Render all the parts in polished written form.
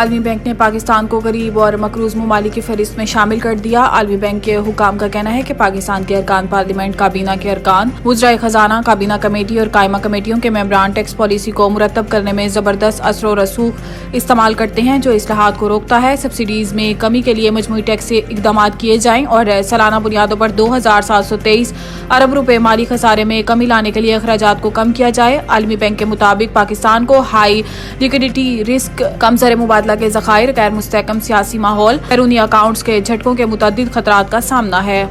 आलमी बैंक ने पाकिस्तान को गरीब और मकरूज ममालिक की फहरिस्त में शामिल कर दिया। आलमी बैंक के हुकाम का कहना है कि पाकिस्तान के अरकान पार्लियामेंट, काबीना के अरकान, वुज़राए खजाना, काबीना कमेटी और कायमा कमेटियों के मेंबरान टैक्स पॉलिसी को मुरतब करने में जबरदस्त असर और रसूख इस्तेमाल करते हैं जो इस्लाहात को रोकता है। सब्सिडीज में कमी के लिए मजमूई टैक्स से इकदाम किए जाएं और सालाना बुनियादों पर 2723 अरब रुपए माली खसारे में कमी लाने के लिए अखराजात को कम किया जाए। आलमी बैंक के मुताबिक पाकिस्तान को हाई लिक्विडिटी रिस्क, कम ज़र मुबादला के ज़खायर, गैर मुस्तहकम सियासी माहौल, बैरूनी अकाउंट्स के झटकों के मुतअद्दिद खतरात का सामना है।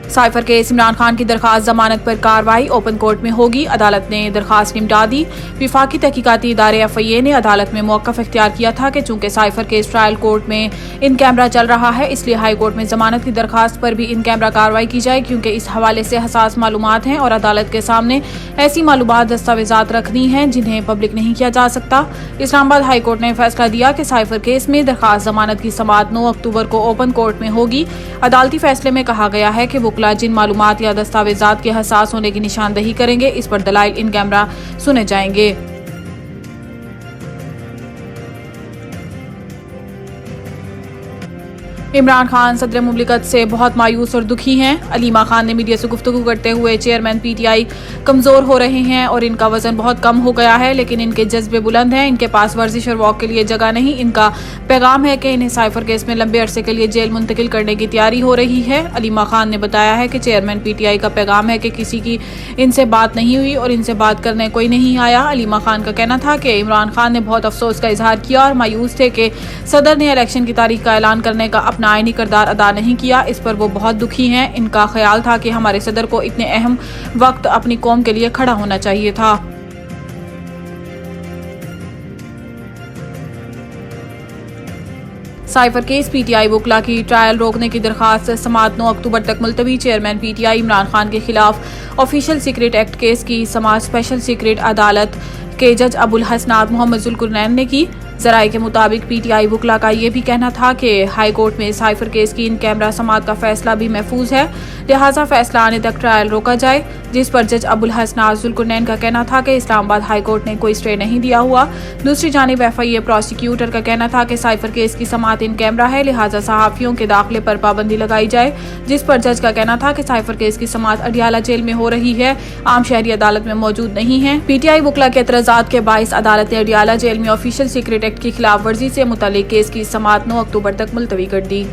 साइफर केस इमरान खान की दरखास्त जमानत पर कार्रवाई ओपन कोर्ट में होगी। अदालत ने दरखास्त निपटा दी। विफाकी तहकीकाती इदारे FIA ने अदालत में मौक़िफ़ इख्तियार किया था कि चूंकि साइफर केस ट्रायल कोर्ट में इन कैमरा चल रहा है, इसलिए हाई कोर्ट में जमानत की दरखास्त पर भी इन कैमरा कार्रवाई की जाए, क्योंकि इस हवाले से हसास मालूमात हैं और अदालत के सामने ऐसी मालूमात दस्तावेजात रखनी हैं जिन्हें पब्लिक नहीं किया जा सकता। इस्लामाबाद हाई कोर्ट ने फैसला दिया कि साइफर केस में दरखास्त जमानत की समाअत 9 अक्टूबर को ओपन कोर्ट में होगी। अदालती फैसले में कहा गया है कि वुकला जिन मालूमात या दस्तावेजात के हसास होने की निशानदही करेंगे, इस पर दलाइल इन कैमरा सुने जाएंगे। इमरान खान सदर मुमलिकत से बहुत मायूस और दुखी हैं। अलीमा खान ने मीडिया से गुफ्तगू करते हुए चेयरमैन PTI कमज़ोर हो रहे हैं और इनका वजन बहुत कम हो गया है, लेकिन इनके जज्बे बुलंद हैं। इनके पास वर्जिश और वॉक के लिए जगह नहीं। इनका पैगाम है कि इन्हें साइफर केस में लंबे अरसे के लिए जेल मुंतकिल करने की तैयारी हो रही है। अलीमा खान ने बताया है कि चेयरमैन PTI का पैगाम है कि किसी की इनसे बात नहीं हुई और इनसे बात करने कोई नहीं आया। अलीमा खान का कहना था कि इमरान खान ने बहुत अफसोस का इजहार किया और मायूस थे कि सदर ने इलेक्शन की तारीख का ऐलान करने का अपना आईनी किरदार अदा नहीं किया। इस पर वो बहुत दुखी हैं। इनका ख्याल था कि हमारे सदर को इतने अहम वक्त अपनी कौम के लिए खड़ा होना चाहिए था। साइफर केस PTI वुकला की ट्रायल रोकने की दरखास्त समाअत 9 अक्टूबर तक मुलतवी। चेयरमैन PTI इमरान खान के खिलाफ ऑफिशियल सीक्रेट एक्ट केस की समाअत स्पेशल सीक्रेट अदालत के जज अबुल हसनात मोहम्मद जुल्कुरनैन ने की। जराये के मुताबिक PTI वुकला का ये भी कहना था कि हाई कोर्ट में साइफर केस की इन कैमरा समाअत का फैसला भी महफूज है, लिहाजा फैसला आने तक ट्रायल रोका जाए, जिस पर जज अबुल हसनात जुल्कुरनैन का कहना था कि इस्लामाबाद हाई कोर्ट ने कोई स्टे नहीं दिया हुआ। दूसरी जानिब FIA प्रोसिक्यूटर का कहना था कि साइफर केस की समाअत इन कैमरा है, लिहाजा सहाफ़ियों के दाखिले पर पाबंदी लगाई जाए, जिस पर जज का कहना था कि साइफर केस की समाअत अडियाला जेल में हो रही है, आम शहरी अदालत में मौजूद नहीं है। PTI वुकला के एतराज़ात के बाइस अदालत ने अडियाला जेल में ऑफिशियल सीक्रेट एक्ट की खिलाफ वर्जी से मुतल्लिक केस की समाअत 9 अक्टूबर तक मुलतवी कर दी।